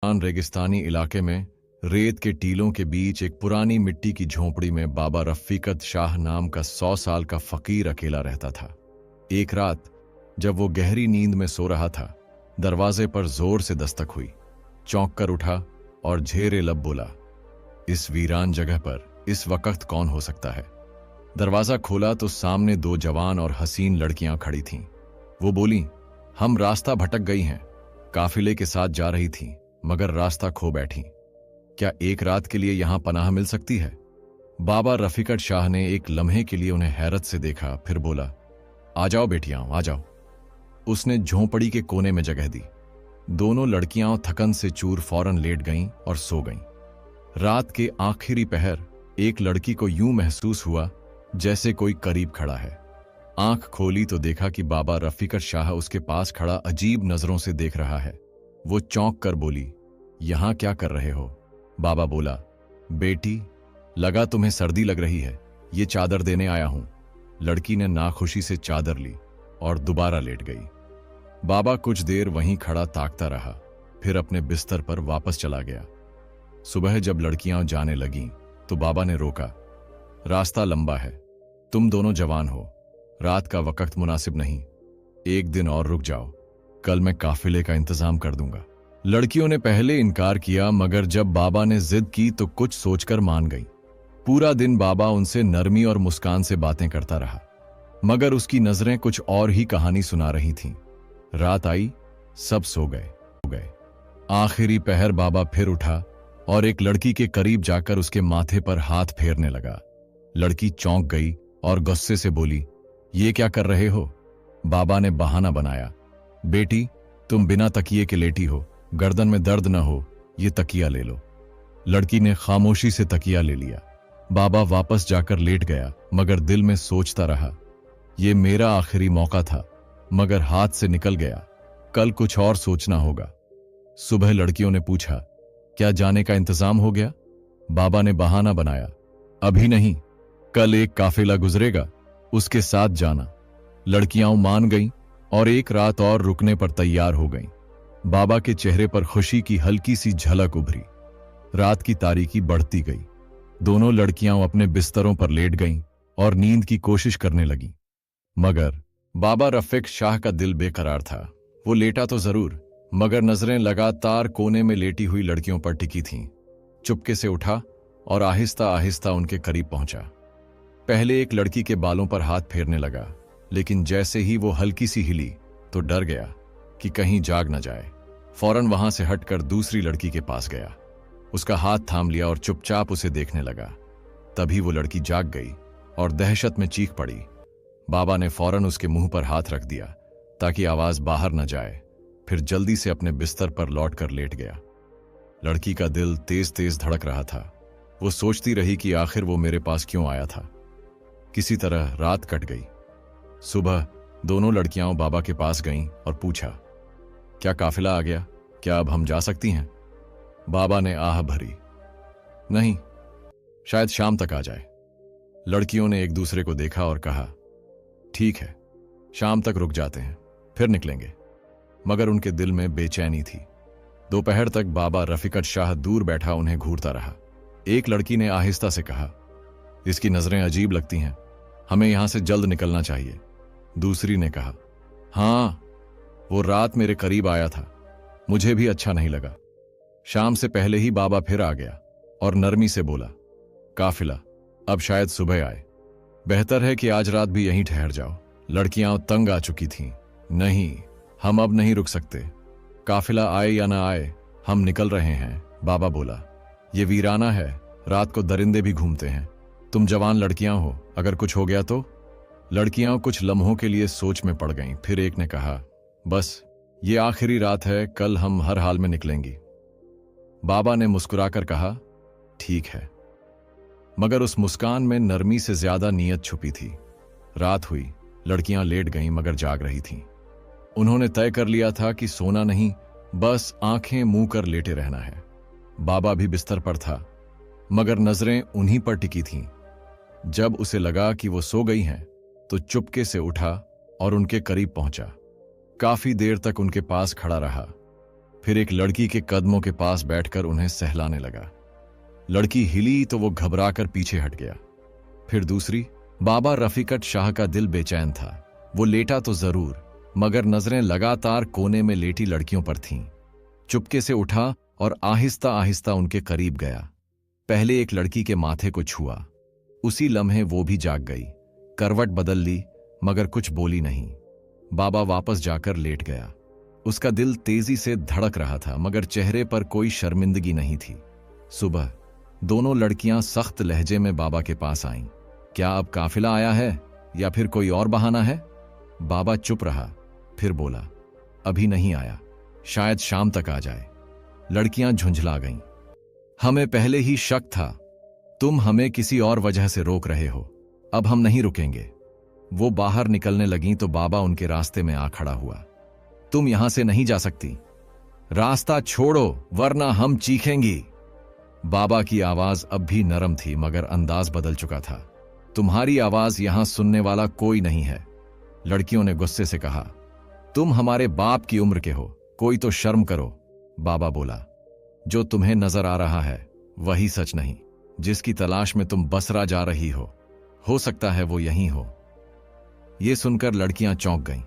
रेगिस्तानी इलाके में रेत के टीलों के बीच एक पुरानी मिट्टी की झोंपड़ी में बाबा रफीकत शाह नाम का 100 साल का फकीर अकेला रहता था। एक रात जब वो गहरी नींद में सो रहा था, दरवाजे पर जोर से दस्तक हुई। चौंक कर उठा और झेरे लब बोला, इस वीरान जगह पर इस वक्त कौन हो सकता है? दरवाजा खोला तो सामने दो जवान और हसीन लड़कियां खड़ी थीं। वो बोली, हम रास्ता भटक गई हैं, काफिले के साथ जा रही थीं मगर रास्ता खो बैठी। क्या एक रात के लिए यहां पनाह मिल सकती है? बाबा रफीकत शाह ने एक लम्हे के लिए उन्हें हैरत से देखा, फिर बोला, आ जाओ बेटियां, आ जाओ। उसने झोंपड़ी के कोने में जगह दी। दोनों लड़कियां थकन से चूर फौरन लेट गईं और सो गईं। रात के आखिरी पहर एक लड़की को यूं महसूस हुआ जैसे कोई करीब खड़ा है। आंख खोली तो देखा कि बाबा रफीकत शाह उसके पास खड़ा अजीब नजरों से देख रहा है। वो चौंक कर बोली, यहां क्या कर रहे हो? बाबा बोला, बेटी, लगा तुम्हें सर्दी लग रही है, ये चादर देने आया हूं। लड़की ने नाखुशी से चादर ली और दोबारा लेट गई। बाबा कुछ देर वहीं खड़ा ताकता रहा, फिर अपने बिस्तर पर वापस चला गया। सुबह जब लड़कियां जाने लगीं तो बाबा ने रोका, रास्ता लंबा है, तुम दोनों जवान हो, रात का वक्त मुनासिब नहीं, एक दिन और रुक जाओ, कल मैं काफिले का इंतजाम कर दूंगा। लड़कियों ने पहले इनकार किया, मगर जब बाबा ने जिद की तो कुछ सोचकर मान गई। पूरा दिन बाबा उनसे नरमी और मुस्कान से बातें करता रहा, मगर उसकी नजरें कुछ और ही कहानी सुना रही थीं। रात आई, सब सो गए। आखिरी पहर बाबा फिर उठा और एक लड़की के करीब जाकर उसके माथे पर हाथ फेरने लगा। लड़की चौंक गई और गुस्से से बोली, ये क्या कर रहे हो? बाबा ने बहाना बनाया, बेटी, तुम बिना तकिए के लेटी हो, गर्दन में दर्द न हो, ये तकिया ले लो। लड़की ने खामोशी से तकिया ले लिया। बाबा वापस जाकर लेट गया, मगर दिल में सोचता रहा, ये मेरा आखिरी मौका था, मगर हाथ से निकल गया, कल कुछ और सोचना होगा। सुबह लड़कियों ने पूछा, क्या जाने का इंतजाम हो गया? बाबा ने बहाना बनाया, अभी नहीं, कल एक काफिला गुजरेगा, उसके साथ जाना। लड़कियां मान गईं और एक रात और रुकने पर तैयार हो गईं। बाबा के चेहरे पर खुशी की हल्की सी झलक उभरी। रात की तारीकी बढ़ती गई। दोनों लड़कियां अपने बिस्तरों पर लेट गईं और नींद की कोशिश करने लगीं। मगर बाबा रफीक शाह का दिल बेकरार था। वो लेटा तो जरूर, मगर नजरें लगातार कोने में लेटी हुई लड़कियों पर टिकी थीं। चुपके से उठा और आहिस्ता आहिस्ता उनके करीब पहुंचा। पहले एक लड़की के बालों पर हाथ फेरने लगा, लेकिन जैसे ही वो हल्की सी हिली तो डर गया कि कहीं जाग न जाए। फौरन वहां से हटकर दूसरी लड़की के पास गया, उसका हाथ थाम लिया और चुपचाप उसे देखने लगा। तभी वो लड़की जाग गई और दहशत में चीख पड़ी। बाबा ने फौरन उसके मुंह पर हाथ रख दिया ताकि आवाज बाहर न जाए, फिर जल्दी से अपने बिस्तर पर लौटकर लेट गया। लड़की का दिल तेज तेज धड़क रहा था। वो सोचती रही कि आखिर वो मेरे पास क्यों आया था। किसी तरह रात कट गई। सुबह दोनों लड़कियां बाबा के पास गईं और पूछा, क्या काफिला आ गया? क्या अब हम जा सकती हैं? बाबा ने आह भरी, नहीं, शायद शाम तक आ जाए। लड़कियों ने एक दूसरे को देखा और कहा, ठीक है, शाम तक रुक जाते हैं, फिर निकलेंगे। मगर उनके दिल में बेचैनी थी। दोपहर तक बाबा रफीकत शाह दूर बैठा उन्हें घूरता रहा। एक लड़की ने आहिस्ता से कहा, इसकी नजरें अजीब लगती हैं, हमें यहां से जल्द निकलना चाहिए। दूसरी ने कहा, हां, वो रात मेरे करीब आया था, मुझे भी अच्छा नहीं लगा। शाम से पहले ही बाबा फिर आ गया और नरमी से बोला, काफिला अब शायद सुबह आए, बेहतर है कि आज रात भी यहीं ठहर जाओ। लड़कियां तंग आ चुकी थीं। नहीं, हम अब नहीं रुक सकते, काफिला आए या ना आए, हम निकल रहे हैं। बाबा बोला, ये वीराना है, रात को दरिंदे भी घूमते हैं, तुम जवान लड़कियां हो, अगर कुछ हो गया तो? लड़कियां कुछ लम्हों के लिए सोच में पड़ गईं। फिर एक ने कहा, बस ये आखिरी रात है, कल हम हर हाल में निकलेंगी। बाबा ने मुस्कुराकर कहा, ठीक है। मगर उस मुस्कान में नरमी से ज्यादा नीयत छुपी थी। रात हुई, लड़कियां लेट गईं मगर जाग रही थीं। उन्होंने तय कर लिया था कि सोना नहीं, बस आंखें मुंह कर लेटे रहना है। बाबा भी बिस्तर पर था, मगर नजरें उन्हीं पर टिकी थीं। जब उसे लगा कि वो सो गई हैं, तो चुपके से उठा और उनके करीब पहुंचा। काफी देर तक उनके पास खड़ा रहा। फिर एक लड़की के कदमों के पास बैठकर उन्हें सहलाने लगा। लड़की हिली तो वो घबराकर पीछे हट गया। फिर दूसरी। बाबा रफीकत शाह का दिल बेचैन था। वो लेटा तो जरूर, मगर नजरें लगातार कोने में लेटी लड़कियों पर थीं। चुपके से उठा और आहिस्ता आहिस्ता उनके करीब गया। पहले एक लड़की के माथे को छुआ। उसी लम्हे वो भी जाग गई, करवट बदल ली, मगर कुछ बोली नहीं। बाबा वापस जाकर लेट गया। उसका दिल तेजी से धड़क रहा था, मगर चेहरे पर कोई शर्मिंदगी नहीं थी। सुबह दोनों लड़कियां सख्त लहजे में बाबा के पास आईं। क्या अब काफिला आया है या फिर कोई और बहाना है? बाबा चुप रहा, फिर बोला, अभी नहीं आया, शायद शाम तक आ जाए। लड़कियां झुंझला गईं। हमें पहले ही शक था, तुम हमें किसी और वजह से रोक रहे हो, अब हम नहीं रुकेंगे। वो बाहर निकलने लगीं तो बाबा उनके रास्ते में आ खड़ा हुआ। तुम यहां से नहीं जा सकती, रास्ता छोड़ो वरना हम चीखेंगी। बाबा की आवाज अब भी नरम थी, मगर अंदाज बदल चुका था। तुम्हारी आवाज यहां सुनने वाला कोई नहीं है। लड़कियों ने गुस्से से कहा, तुम हमारे बाप की उम्र के हो, कोई तो शर्म करो। बाबा बोला, जो तुम्हें नजर आ रहा है वही सच नहीं। जिसकी तलाश में तुम बसरा जा रही हो सकता है वो यहीं हो। यह सुनकर लड़कियां चौंक गईं।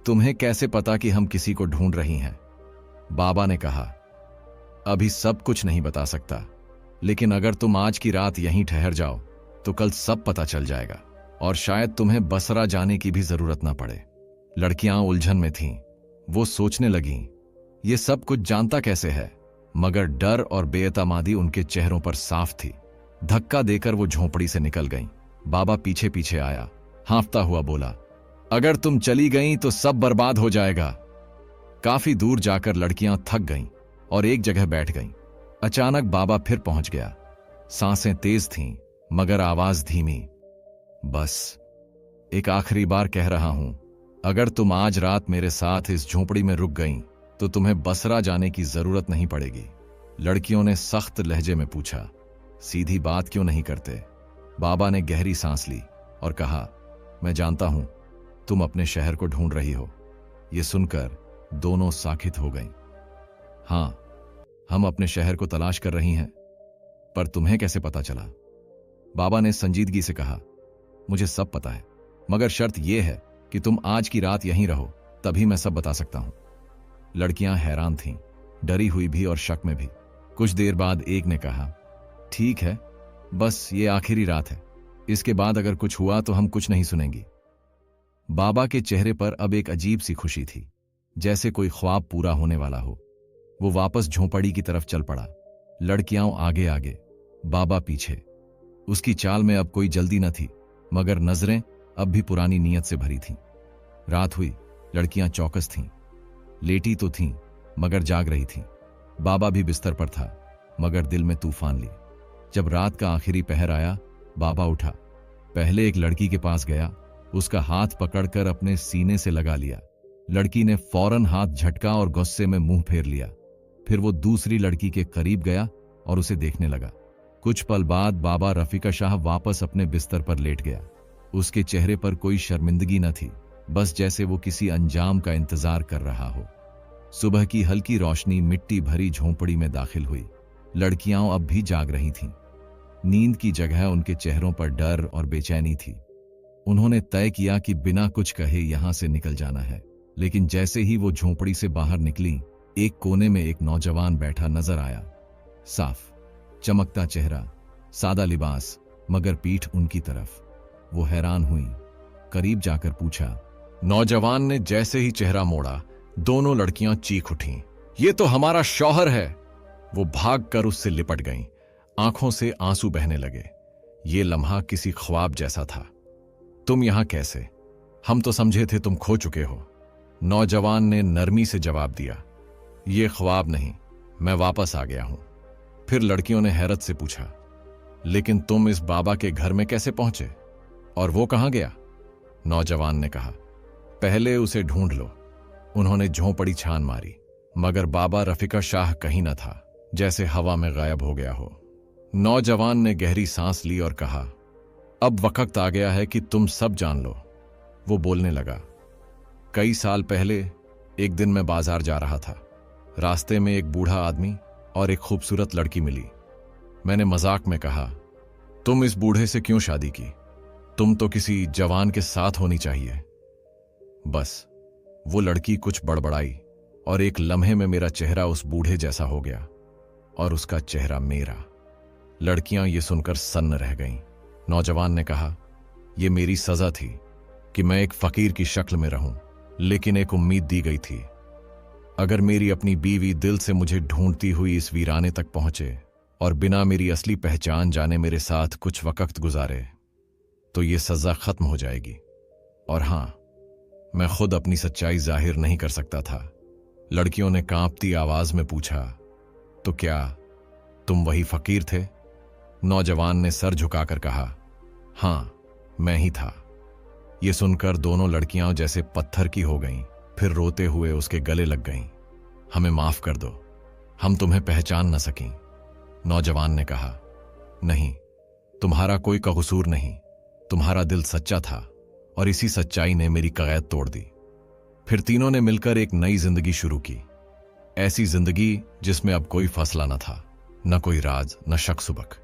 तुम्हें कैसे पता कि हम किसी को ढूंढ रही हैं? बाबा ने कहा, अभी सब कुछ नहीं बता सकता, लेकिन अगर तुम आज की रात यहीं ठहर जाओ तो कल सब पता चल जाएगा, और शायद तुम्हें बसरा जाने की भी जरूरत ना पड़े। लड़कियां उलझन में थीं। वो सोचने लगीं, ये सब कुछ जानता कैसे है, मगर डर और बेएतमादी उनके चेहरों पर साफ थी। धक्का देकर वो झोंपड़ी से निकल गईं। बाबा पीछे पीछे आया, हाँफता हुआ बोला, अगर तुम चली गईं तो सब बर्बाद हो जाएगा। काफी दूर जाकर लड़कियां थक गईं और एक जगह बैठ गईं। अचानक बाबा फिर पहुंच गया। सांसें तेज थीं, मगर आवाज धीमी। बस एक आखिरी बार कह रहा हूं, अगर तुम आज रात मेरे साथ इस झोंपड़ी में रुक गईं तो तुम्हें बसरा जाने की जरूरत नहीं पड़ेगी। लड़कियों ने सख्त लहजे में पूछा, सीधी बात क्यों नहीं करते? बाबा ने गहरी सांस ली और कहा, मैं जानता हूं तुम अपने शहर को ढूंढ रही हो। यह सुनकर दोनों साखित हो गईं। हां, हम अपने शहर को तलाश कर रही हैं, पर तुम्हें कैसे पता चला? बाबा ने संजीदगी से कहा, मुझे सब पता है, मगर शर्त यह है कि तुम आज की रात यहीं रहो, तभी मैं सब बता सकता हूं। लड़कियां हैरान थीं, डरी हुई भी और शक में भी। कुछ देर बाद एक ने कहा, ठीक है, बस ये आखिरी रात है, इसके बाद अगर कुछ हुआ तो हम कुछ नहीं सुनेंगी। बाबा के चेहरे पर अब एक अजीब सी खुशी थी, जैसे कोई ख्वाब पूरा होने वाला हो। वो वापस झोंपड़ी की तरफ चल पड़ा। लड़कियां आगे आगे, बाबा पीछे। उसकी चाल में अब कोई जल्दी न थी, मगर नजरें अब भी पुरानी नीयत से भरी थीं। रात हुई, लड़कियां चौकस थीं। लेटी तो थीं, मगर जाग रही थीं। बाबा भी बिस्तर पर था, मगर दिल में तूफान ली। जब रात का आखिरी पहर आया, बाबा उठा। पहले एक लड़की के पास गया, उसका हाथ पकड़कर अपने सीने से लगा लिया। लड़की ने फौरन हाथ झटका और गुस्से में मुंह फेर लिया। फिर वो दूसरी लड़की के करीब गया और उसे देखने लगा। कुछ पल बाद बाबा रफीका शाह वापस अपने बिस्तर पर लेट गया। उसके चेहरे पर कोई शर्मिंदगी न थी, बस जैसे वो किसी अंजाम का इंतजार कर रहा हो। सुबह की हल्की रोशनी मिट्टी भरी झोंपड़ी में दाखिल हुई। लड़कियां अब भी जाग रही थीं। नींद की जगह उनके चेहरों पर डर और बेचैनी थी। उन्होंने तय किया कि बिना कुछ कहे यहां से निकल जाना है, लेकिन जैसे ही वो झोंपड़ी से बाहर निकली, एक कोने में एक नौजवान बैठा नजर आया। साफ चमकता चेहरा, सादा लिबास, मगर पीठ उनकी तरफ। वो हैरान हुई, करीब जाकर पूछा। नौजवान ने जैसे ही चेहरा मोड़ा, दोनों लड़कियां चीख उठीं, ये तो हमारा शौहर है। वो भागकर उससे लिपट गईं। आंखों से आंसू बहने लगे। ये लम्हा किसी ख्वाब जैसा था। तुम यहां कैसे? हम तो समझे थे तुम खो चुके हो। नौजवान ने नरमी से जवाब दिया, ये ख्वाब नहीं, मैं वापस आ गया हूं। फिर लड़कियों ने हैरत से पूछा, लेकिन तुम इस बाबा के घर में कैसे पहुंचे, और वो कहां गया? नौजवान ने कहा, पहले उसे ढूंढ लो। उन्होंने झोंपड़ी छान मारी, मगर बाबा रफीका शाह कहीं न था, जैसे हवा में गायब हो गया हो। नौजवान ने गहरी सांस ली और कहा, अब वक्त आ गया है कि तुम सब जान लो। वो बोलने लगा, कई साल पहले एक दिन मैं बाजार जा रहा था। रास्ते में एक बूढ़ा आदमी और एक खूबसूरत लड़की मिली। मैंने मजाक में कहा, तुम इस बूढ़े से क्यों शादी की? तुम तो किसी जवान के साथ होनी चाहिए। बस वो लड़की कुछ बड़बड़ाई और एक लम्हे में मेरा चेहरा उस बूढ़े जैसा हो गया और उसका चेहरा मेरा। लड़कियां ये सुनकर सन्न रह गईं। नौजवान ने कहा, यह मेरी सजा थी कि मैं एक फकीर की शक्ल में रहूं, लेकिन एक उम्मीद दी गई थी। अगर मेरी अपनी बीवी दिल से मुझे ढूंढती हुई इस वीराने तक पहुंचे और बिना मेरी असली पहचान जाने मेरे साथ कुछ वक्त गुजारे, तो ये सजा खत्म हो जाएगी। और हां, मैं खुद अपनी सच्चाई जाहिर नहीं कर सकता था। लड़कियों ने कांपती आवाज में पूछा, तो क्या तुम वही फकीर थे? नौजवान ने सर झुकाकर कहा, हां, मैं ही था। ये सुनकर दोनों लड़कियां जैसे पत्थर की हो गईं, फिर रोते हुए उसके गले लग गईं। हमें माफ कर दो, हम तुम्हें पहचान न सकीं। नौजवान ने कहा, नहीं, तुम्हारा कोई कसूर नहीं। तुम्हारा दिल सच्चा था और इसी सच्चाई ने मेरी कगैद तोड़ दी। फिर तीनों ने मिलकर एक नई जिंदगी शुरू की। ऐसी जिंदगी जिसमें अब कोई फैसला न था, न कोई राज, न शक सुबक।